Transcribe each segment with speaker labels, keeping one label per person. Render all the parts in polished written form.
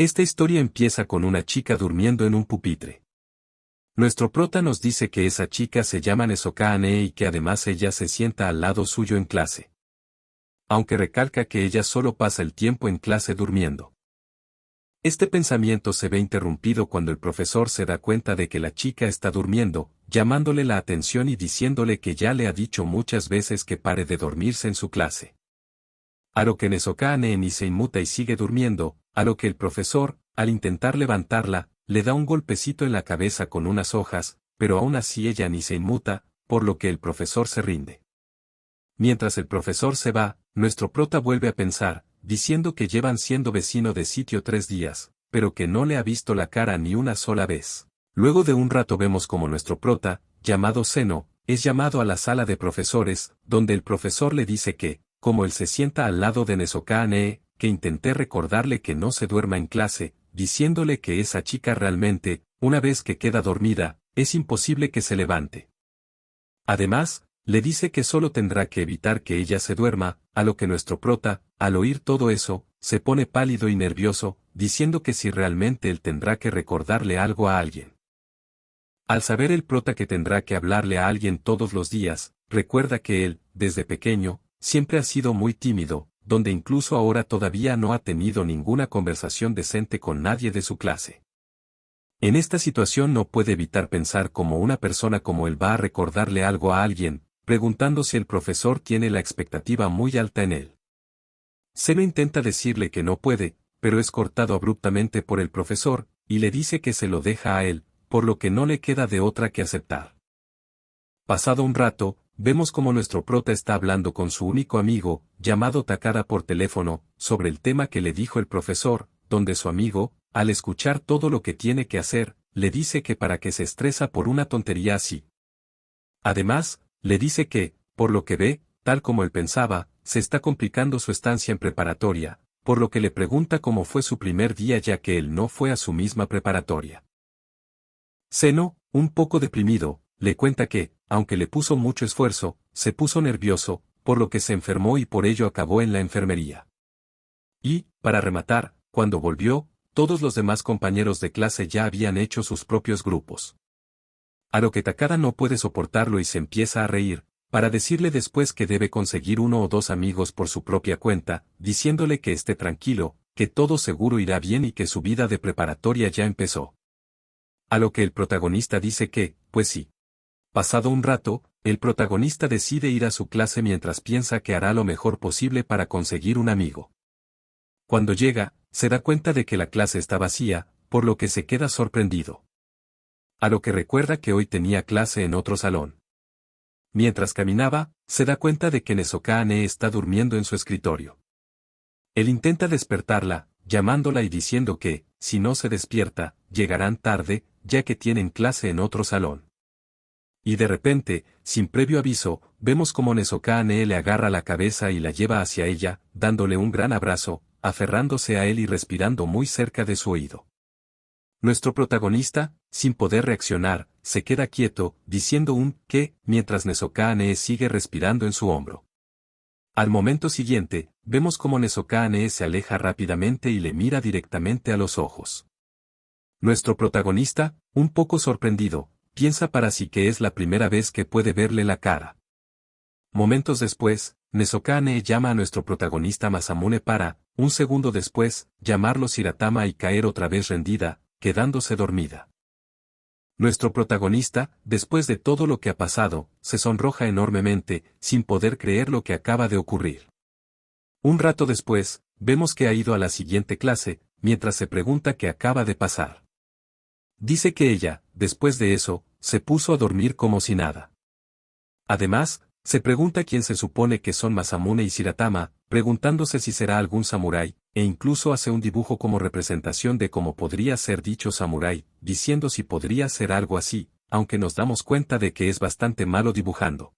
Speaker 1: Esta historia empieza con una chica durmiendo en un pupitre. Nuestro prota nos dice que esa chica se llama Nesoka Ane y que además ella se sienta al lado suyo en clase. Aunque recalca que ella solo pasa el tiempo en clase durmiendo. Este pensamiento se ve interrumpido cuando el profesor se da cuenta de que la chica está durmiendo, llamándole la atención y diciéndole que ya le ha dicho muchas veces que pare de dormirse en su clase. A lo que Nesoka Ane ni se inmuta y sigue durmiendo, a lo que el profesor, al intentar levantarla, le da un golpecito en la cabeza con unas hojas, pero aún así ella ni se inmuta, por lo que el profesor se rinde. Mientras el profesor se va, nuestro prota vuelve a pensar, diciendo que llevan siendo vecino de sitio 3 días, pero que no le ha visto la cara ni una sola vez. Luego de un rato vemos como nuestro prota, llamado Seno, es llamado a la sala de profesores, donde el profesor le dice que, como él se sienta al lado de Nesoka Ane, que intenté recordarle que no se duerma en clase, diciéndole que esa chica realmente, una vez que queda dormida, es imposible que se levante. Además, le dice que solo tendrá que evitar que ella se duerma, a lo que nuestro prota, al oír todo eso, se pone pálido y nervioso, diciendo que si realmente él tendrá que recordarle algo a alguien. Al saber el prota que tendrá que hablarle a alguien todos los días, recuerda que él, desde pequeño, siempre ha sido muy tímido, donde incluso ahora todavía no ha tenido ninguna conversación decente con nadie de su clase. En esta situación no puede evitar pensar cómo una persona como él va a recordarle algo a alguien, preguntando si el profesor tiene la expectativa muy alta en él. Seno intenta decirle que no puede, pero es cortado abruptamente por el profesor, y le dice que se lo deja a él, por lo que no le queda de otra que aceptar. Pasado un rato, vemos como nuestro prota está hablando con su único amigo, llamado Takada por teléfono, sobre el tema que le dijo el profesor, donde su amigo, al escuchar todo lo que tiene que hacer, le dice que para qué se estresa por una tontería así. Además, le dice que, por lo que ve, tal como él pensaba, se está complicando su estancia en preparatoria, por lo que le pregunta cómo fue su primer día ya que él no fue a su misma preparatoria. Seno, un poco deprimido, le cuenta que, aunque le puso mucho esfuerzo, se puso nervioso, por lo que se enfermó y por ello acabó en la enfermería. Y, para rematar, cuando volvió, todos los demás compañeros de clase ya habían hecho sus propios grupos. A lo que Takada no puede soportarlo y se empieza a reír, para decirle después que debe conseguir 1 o 2 amigos por su propia cuenta, diciéndole que esté tranquilo, que todo seguro irá bien y que su vida de preparatoria ya empezó. A lo que el protagonista dice que, pues sí. Pasado un rato, el protagonista decide ir a su clase mientras piensa que hará lo mejor posible para conseguir un amigo. Cuando llega, se da cuenta de que la clase está vacía, por lo que se queda sorprendido. A lo que recuerda que hoy tenía clase en otro salón. Mientras caminaba, se da cuenta de que Nesoka Ane está durmiendo en su escritorio. Él intenta despertarla, llamándola y diciendo que, si no se despierta, llegarán tarde, ya que tienen clase en otro salón. Y de repente, sin previo aviso, vemos como Nesoka Ane le agarra la cabeza y la lleva hacia ella, dándole un gran abrazo, aferrándose a él y respirando muy cerca de su oído. Nuestro protagonista, sin poder reaccionar, se queda quieto, diciendo un «¿qué?», mientras Nesoka Ane sigue respirando en su hombro. Al momento siguiente, vemos como Nesoka Ane se aleja rápidamente y le mira directamente a los ojos. Nuestro protagonista, un poco sorprendido, piensa para sí que es la primera vez que puede verle la cara. Momentos después, Nesoka Ane llama a nuestro protagonista Masamune para, un segundo después, llamarlo Shiratama y caer otra vez rendida, quedándose dormida. Nuestro protagonista, después de todo lo que ha pasado, se sonroja enormemente, sin poder creer lo que acaba de ocurrir. Un rato después, vemos que ha ido a la siguiente clase, mientras se pregunta qué acaba de pasar. Dice que ella, después de eso, se puso a dormir como si nada. Además, se pregunta quién se supone que son Masamune y Shiratama, preguntándose si será algún samurái, e incluso hace un dibujo como representación de cómo podría ser dicho samurái, diciendo si podría ser algo así, aunque nos damos cuenta de que es bastante malo dibujando.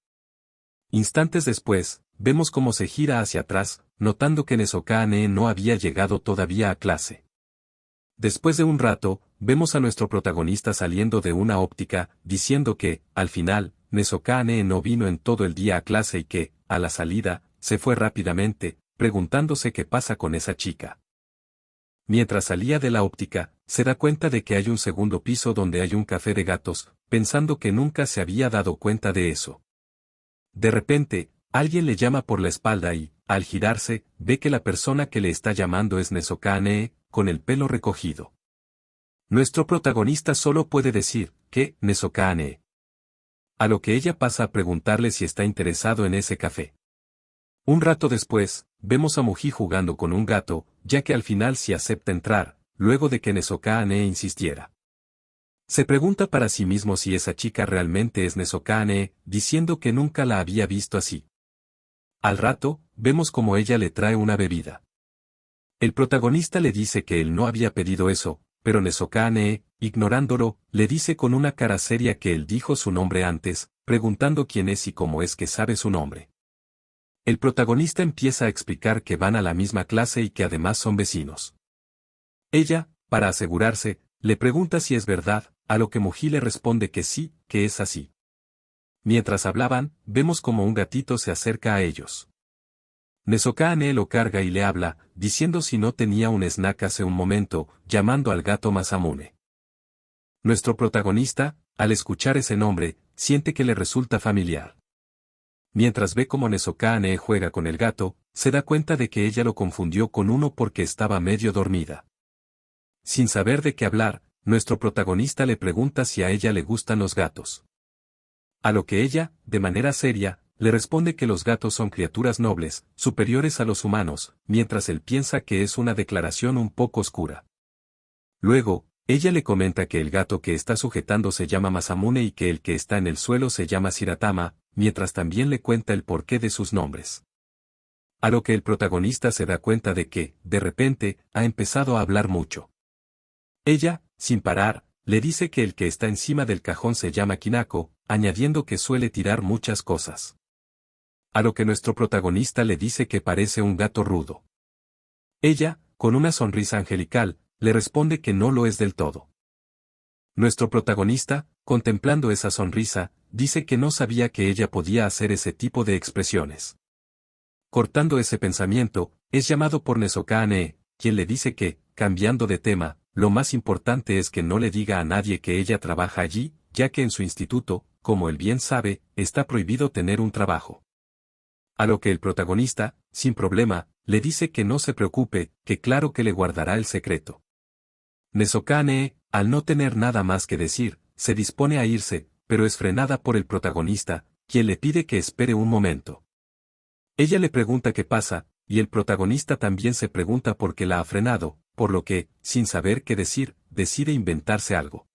Speaker 1: Instantes después, vemos cómo se gira hacia atrás, notando que Nesoka Ane no había llegado todavía a clase. Después de un rato, vemos a nuestro protagonista saliendo de una óptica, diciendo que, al final, Nesoka Ane no vino en todo el día a clase y que, a la salida, se fue rápidamente, preguntándose qué pasa con esa chica. Mientras salía de la óptica, se da cuenta de que hay un segundo piso donde hay un café de gatos, pensando que nunca se había dado cuenta de eso. De repente, alguien le llama por la espalda y, al girarse, ve que la persona que le está llamando es Nesoka Anee, con el pelo recogido. Nuestro protagonista solo puede decir, ¿qué, Nesoka Anee? A lo que ella pasa a preguntarle si está interesado en ese café. Un rato después, vemos a Muji jugando con un gato, ya que al final sí acepta entrar, luego de que Nesoka Anee insistiera. Se pregunta para sí mismo si esa chica realmente es Nesoka Anee, diciendo que nunca la había visto así. Al rato, vemos como ella le trae una bebida. El protagonista le dice que él no había pedido eso, pero Nesoka Anee, ignorándolo, le dice con una cara seria que él dijo su nombre antes, preguntando quién es y cómo es que sabe su nombre. El protagonista empieza a explicar que van a la misma clase y que además son vecinos. Ella, para asegurarse, le pregunta si es verdad, a lo que Muji le responde que sí, que es así. Mientras hablaban, vemos como un gatito se acerca a ellos. Nesoka Anee lo carga y le habla, diciendo si no tenía un snack hace un momento, llamando al gato Masamune. Nuestro protagonista, al escuchar ese nombre, siente que le resulta familiar. Mientras ve cómo Nesoka Anee juega con el gato, se da cuenta de que ella lo confundió con uno porque estaba medio dormida. Sin saber de qué hablar, nuestro protagonista le pregunta si a ella le gustan los gatos. A lo que ella, de manera seria, le responde que los gatos son criaturas nobles, superiores a los humanos, mientras él piensa que es una declaración un poco oscura. Luego, ella le comenta que el gato que está sujetando se llama Masamune y que el que está en el suelo se llama Shiratama, mientras también le cuenta el porqué de sus nombres. A lo que el protagonista se da cuenta de que, de repente, ha empezado a hablar mucho. Ella, sin parar, le dice que el que está encima del cajón se llama Kinako, añadiendo que suele tirar muchas cosas. A lo que nuestro protagonista le dice que parece un gato rudo. Ella, con una sonrisa angelical, le responde que no lo es del todo. Nuestro protagonista, contemplando esa sonrisa, dice que no sabía que ella podía hacer ese tipo de expresiones. Cortando ese pensamiento, es llamado por Nesoka Anee, quien le dice que, cambiando de tema, lo más importante es que no le diga a nadie que ella trabaja allí, ya que en su instituto, como él bien sabe, está prohibido tener un trabajo. A lo que el protagonista, sin problema, le dice que no se preocupe, que claro que le guardará el secreto. Nesoka Anee, al no tener nada más que decir, se dispone a irse, pero es frenada por el protagonista, quien le pide que espere un momento. Ella le pregunta qué pasa, y el protagonista también se pregunta por qué la ha frenado, por lo que, sin saber qué decir, decide inventarse algo.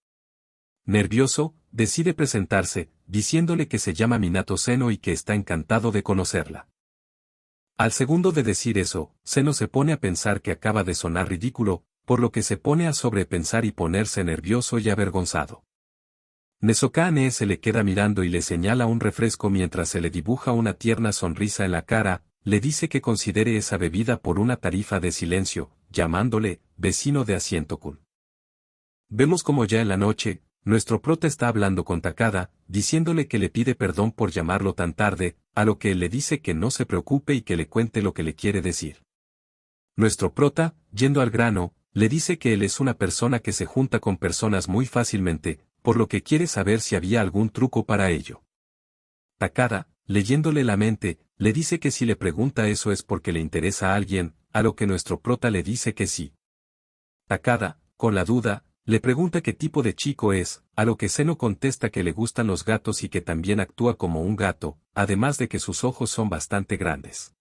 Speaker 1: Nervioso, decide presentarse, diciéndole que se llama Minato Seno y que está encantado de conocerla. Al segundo de decir eso, Seno se pone a pensar que acaba de sonar ridículo, por lo que se pone a sobrepensar y ponerse nervioso y avergonzado. Nesoka Anee se le queda mirando y le señala un refresco mientras se le dibuja una tierna sonrisa en la cara, le dice que considere esa bebida por una tarifa de silencio, llamándole, vecino de asiento-kun. Vemos como ya en la noche, nuestro prota está hablando con Takada, diciéndole que le pide perdón por llamarlo tan tarde, a lo que él le dice que no se preocupe y que le cuente lo que le quiere decir. Nuestro prota, yendo al grano, le dice que él es una persona que se junta con personas muy fácilmente, por lo que quiere saber si había algún truco para ello. Takada, leyéndole la mente, le dice que si le pregunta eso es porque le interesa a alguien, a lo que nuestro prota le dice que sí. Takada, con la duda, le pregunta qué tipo de chico es, a lo que Seno contesta que le gustan los gatos y que también actúa como un gato, además de que sus ojos son bastante grandes.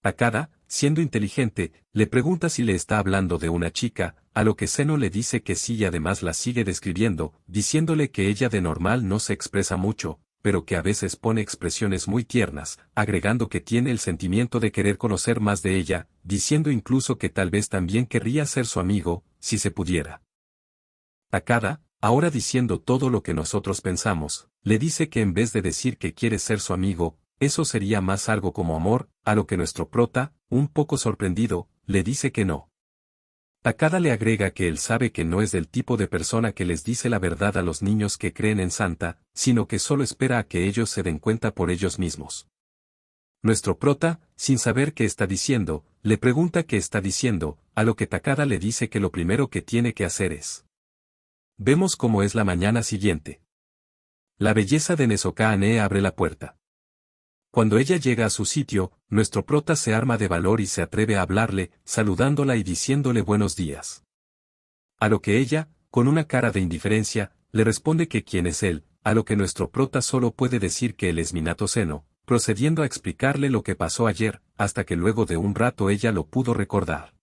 Speaker 1: Takada, siendo inteligente, le pregunta si le está hablando de una chica, a lo que Seno le dice que sí y además la sigue describiendo, diciéndole que ella de normal no se expresa mucho, pero que a veces pone expresiones muy tiernas, agregando que tiene el sentimiento de querer conocer más de ella, diciendo incluso que tal vez también querría ser su amigo, si se pudiera. Takada, ahora diciendo todo lo que nosotros pensamos, le dice que en vez de decir que quiere ser su amigo, eso sería más algo como amor, a lo que nuestro prota, un poco sorprendido, le dice que no. Takada le agrega que él sabe que no es del tipo de persona que les dice la verdad a los niños que creen en Santa, sino que solo espera a que ellos se den cuenta por ellos mismos. Nuestro prota, sin saber qué está diciendo, le pregunta qué está diciendo, a lo que Takada le dice que lo primero que tiene que hacer es. Vemos cómo es la mañana siguiente. La belleza de Nesoka Ane abre la puerta. Cuando ella llega a su sitio, nuestro prota se arma de valor y se atreve a hablarle, saludándola y diciéndole buenos días. A lo que ella, con una cara de indiferencia, le responde que quién es él, a lo que nuestro prota solo puede decir que él es Minato Seno, procediendo a explicarle lo que pasó ayer, hasta que luego de un rato ella lo pudo recordar.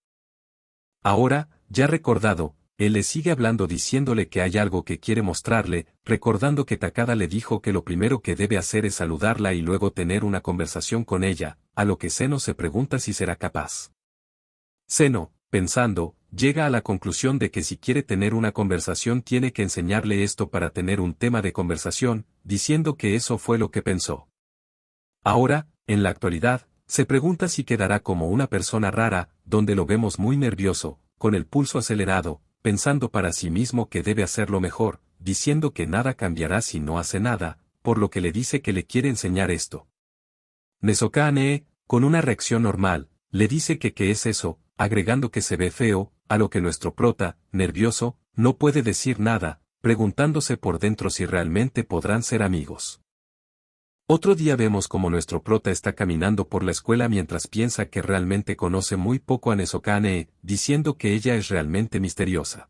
Speaker 1: Ahora, ya recordado, él le sigue hablando diciéndole que hay algo que quiere mostrarle, recordando que Takada le dijo que lo primero que debe hacer es saludarla y luego tener una conversación con ella, a lo que Seno se pregunta si será capaz. Seno, pensando, llega a la conclusión de que si quiere tener una conversación tiene que enseñarle esto para tener un tema de conversación, diciendo que eso fue lo que pensó. Ahora, en la actualidad, se pregunta si quedará como una persona rara, donde lo vemos muy nervioso, con el pulso acelerado, pensando para sí mismo que debe hacerlo mejor, diciendo que nada cambiará si no hace nada, por lo que le dice que le quiere enseñar esto. Nesoka Ane, con una reacción normal, le dice que qué es eso, agregando que se ve feo, a lo que nuestro prota, nervioso, no puede decir nada, preguntándose por dentro si realmente podrán ser amigos. Otro día vemos como nuestro prota está caminando por la escuela mientras piensa que realmente conoce muy poco a Nesoka Ane, diciendo que ella es realmente misteriosa.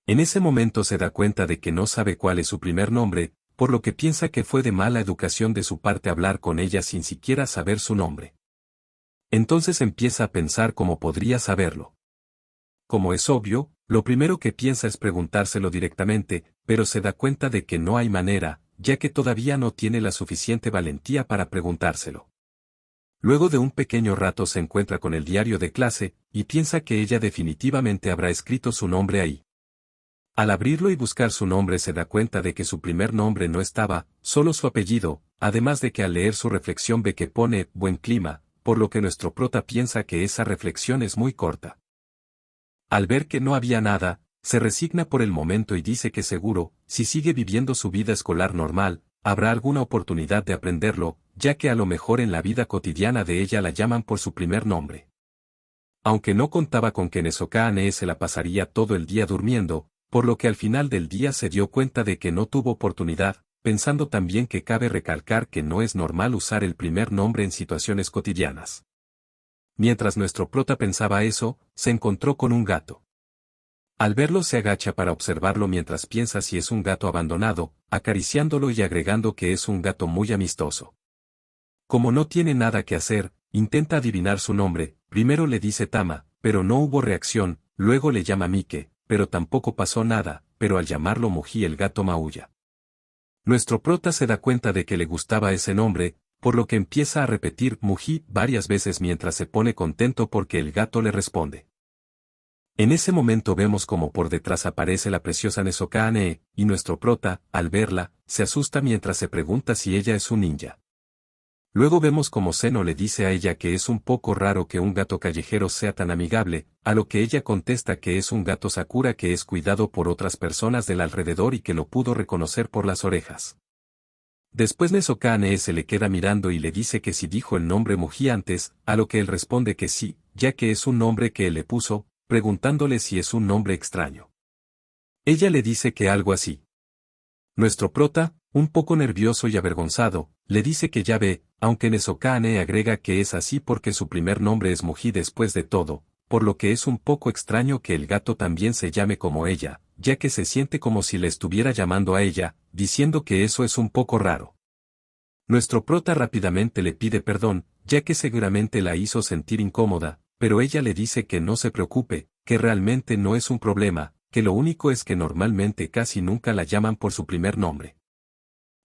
Speaker 1: En ese momento se da cuenta de que no sabe cuál es su primer nombre, por lo que piensa que fue de mala educación de su parte hablar con ella sin siquiera saber su nombre. Entonces empieza a pensar cómo podría saberlo. Como es obvio, lo primero que piensa es preguntárselo directamente, pero se da cuenta de que no hay manera, ya que todavía no tiene la suficiente valentía para preguntárselo. Luego de un pequeño rato se encuentra con el diario de clase, y piensa que ella definitivamente habrá escrito su nombre ahí. Al abrirlo y buscar su nombre se da cuenta de que su primer nombre no estaba, solo su apellido, además de que al leer su reflexión ve que pone buen clima, por lo que nuestro prota piensa que esa reflexión es muy corta. Al ver que no había nada, se resigna por el momento y dice que seguro, si sigue viviendo su vida escolar normal, habrá alguna oportunidad de aprenderlo, ya que a lo mejor en la vida cotidiana de ella la llaman por su primer nombre. Aunque no contaba con que Nesoka Ane se la pasaría todo el día durmiendo, por lo que al final del día se dio cuenta de que no tuvo oportunidad, pensando también que cabe recalcar que no es normal usar el primer nombre en situaciones cotidianas. Mientras nuestro prota pensaba eso, se encontró con un gato. Al verlo se agacha para observarlo mientras piensa si es un gato abandonado, acariciándolo y agregando que es un gato muy amistoso. Como no tiene nada que hacer, intenta adivinar su nombre, primero le dice Tama, pero no hubo reacción, luego le llama Mike, pero tampoco pasó nada, pero al llamarlo Muji el gato maulla. Nuestro prota se da cuenta de que le gustaba ese nombre, por lo que empieza a repetir Muji varias veces mientras se pone contento porque el gato le responde. En ese momento vemos como por detrás aparece la preciosa Nesoka Ane, y nuestro prota, al verla, se asusta mientras se pregunta si ella es un ninja. Luego vemos como Seno le dice a ella que es un poco raro que un gato callejero sea tan amigable, a lo que ella contesta que es un gato Sakura que es cuidado por otras personas del alrededor y que lo pudo reconocer por las orejas. Después Nesoka Ane se le queda mirando y le dice que si dijo el nombre Muji antes, a lo que él responde que sí, ya que es un nombre que él le puso, preguntándole si es un nombre extraño. Ella le dice que algo así. Nuestro prota, un poco nervioso y avergonzado, le dice que ya ve, aunque Nesoka Ane agrega que es así porque su primer nombre es Muji después de todo, por lo que es un poco extraño que el gato también se llame como ella, ya que se siente como si le estuviera llamando a ella, diciendo que eso es un poco raro. Nuestro prota rápidamente le pide perdón, ya que seguramente la hizo sentir incómoda, pero ella le dice que no se preocupe, que realmente no es un problema, que lo único es que normalmente casi nunca la llaman por su primer nombre.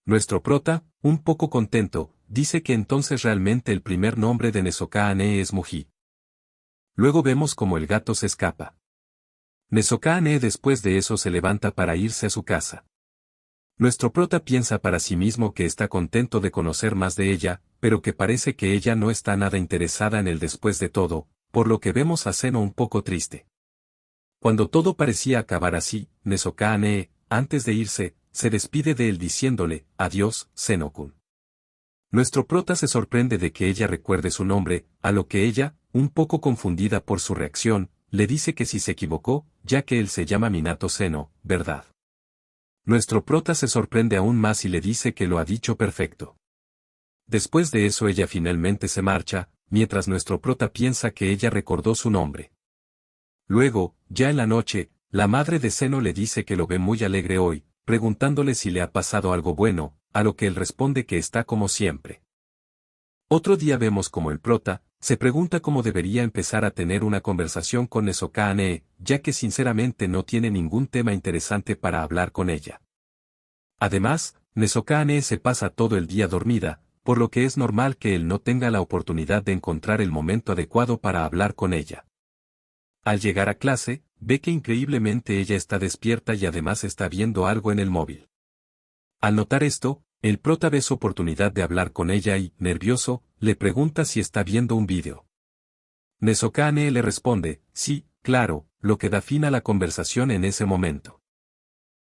Speaker 1: Nuestro prota, un poco contento, dice que entonces realmente el primer nombre de Nesoka Ane es Muji. Luego vemos como el gato se escapa. Nesoka Ane después de eso se levanta para irse a su casa. Nuestro prota piensa para sí mismo que está contento de conocer más de ella, pero que parece que ella no está nada interesada en él después de todo, por lo que vemos a Seno un poco triste. Cuando todo parecía acabar así, Nesoka Ane, antes de irse, se despide de él diciéndole, adiós, Seno-kun. Nuestro prota se sorprende de que ella recuerde su nombre, a lo que ella, un poco confundida por su reacción, le dice que si se equivocó, ya que él se llama Minato Seno, ¿verdad? Nuestro prota se sorprende aún más y le dice que lo ha dicho perfecto. Después de eso ella finalmente se marcha, mientras nuestro prota piensa que ella recordó su nombre. Luego, ya en la noche, la madre de Seno le dice que lo ve muy alegre hoy, preguntándole si le ha pasado algo bueno, a lo que él responde que está como siempre. Otro día vemos como el prota se pregunta cómo debería empezar a tener una conversación con Nezuko-Anee, ya que sinceramente no tiene ningún tema interesante para hablar con ella. Además, Nezuko-Anee se pasa todo el día dormida, por lo que es normal que él no tenga la oportunidad de encontrar el momento adecuado para hablar con ella. Al llegar a clase, ve que increíblemente ella está despierta y además está viendo algo en el móvil. Al notar esto, el prota ve su oportunidad de hablar con ella y, nervioso, le pregunta si está viendo un vídeo. Nezuko-Anee le responde, sí, claro, lo que da fin a la conversación en ese momento.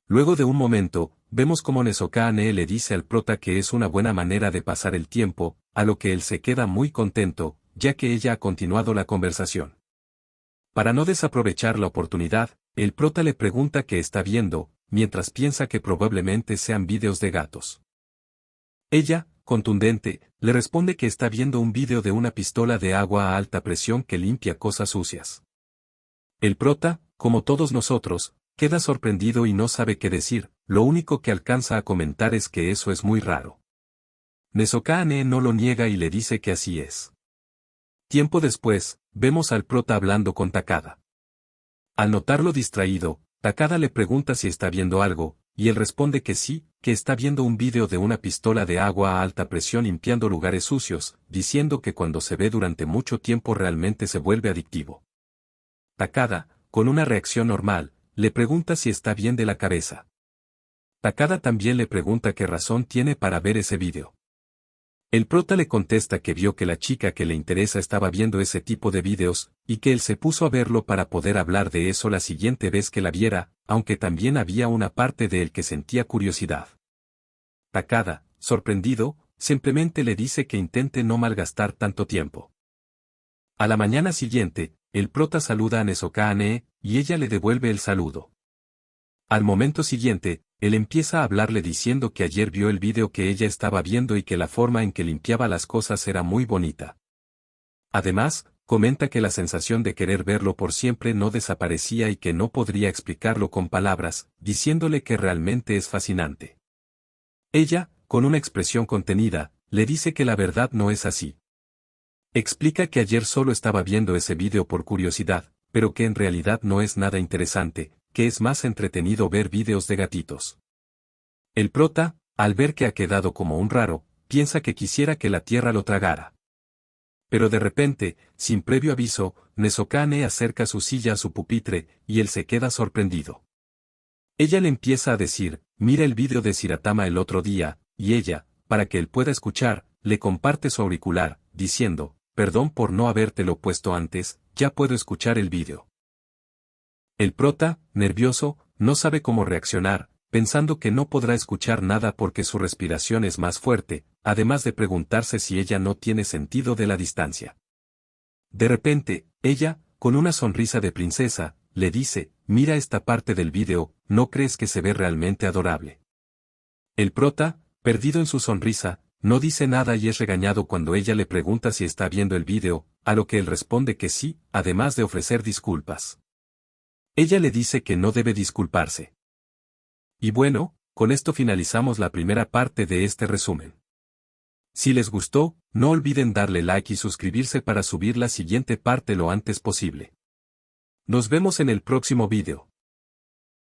Speaker 1: Luego de un momento, vemos como Nezuko-Anee le dice al prota que es una buena manera de pasar el tiempo, a lo que él se queda muy contento, ya que ella ha continuado la conversación. Para no desaprovechar la oportunidad, el prota le pregunta qué está viendo, mientras piensa que probablemente sean vídeos de gatos. Ella, contundente, le responde que está viendo un vídeo de una pistola de agua a alta presión que limpia cosas sucias. El prota, como todos nosotros, queda sorprendido y no sabe qué decir, lo único que alcanza a comentar es que eso es muy raro. Nezuko-Anee no lo niega y le dice que así es. Tiempo después, vemos al prota hablando con Takada. Al notarlo distraído, Takada le pregunta si está viendo algo, y él responde que sí, que está viendo un vídeo de una pistola de agua a alta presión limpiando lugares sucios, diciendo que cuando se ve durante mucho tiempo realmente se vuelve adictivo. Takada, con una reacción normal, le pregunta si está bien de la cabeza. Takada también le pregunta qué razón tiene para ver ese vídeo. El prota le contesta que vio que la chica que le interesa estaba viendo ese tipo de vídeos, y que él se puso a verlo para poder hablar de eso la siguiente vez que la viera, aunque también había una parte de él que sentía curiosidad. Takada, sorprendido, simplemente le dice que intente no malgastar tanto tiempo. A la mañana siguiente, el prota saluda a Nezuko-Anee, y ella le devuelve el saludo. Al momento siguiente, él empieza a hablarle diciendo que ayer vio el vídeo que ella estaba viendo y que la forma en que limpiaba las cosas era muy bonita. Además, comenta que la sensación de querer verlo por siempre no desaparecía y que no podría explicarlo con palabras, diciéndole que realmente es fascinante. Ella, con una expresión contenida, le dice que la verdad no es así. Explica que ayer solo estaba viendo ese vídeo por curiosidad, pero que en realidad no es nada interesante, que es más entretenido ver vídeos de gatitos. El prota, al ver que ha quedado como un raro, piensa que quisiera que la tierra lo tragara. Pero de repente, sin previo aviso, Nezuko-Anee acerca su silla a su pupitre, y él se queda sorprendido. Ella le empieza a decir, mira el vídeo de Shiratama el otro día, y ella, para que él pueda escuchar, le comparte su auricular, diciendo, perdón por no habértelo puesto antes, ya puedo escuchar el vídeo. El prota, nervioso, no sabe cómo reaccionar, pensando que no podrá escuchar nada porque su respiración es más fuerte, además de preguntarse si ella no tiene sentido de la distancia. De repente, ella, con una sonrisa de princesa, le dice, mira esta parte del vídeo, ¿no crees que se ve realmente adorable? El prota, perdido en su sonrisa, no dice nada y es regañado cuando ella le pregunta si está viendo el vídeo, a lo que él responde que sí, además de ofrecer disculpas. Ella le dice que no debe disculparse. Y bueno, con esto finalizamos la primera parte de este resumen. Si les gustó, no olviden darle like y suscribirse para subir la siguiente parte lo antes posible. Nos vemos en el próximo vídeo.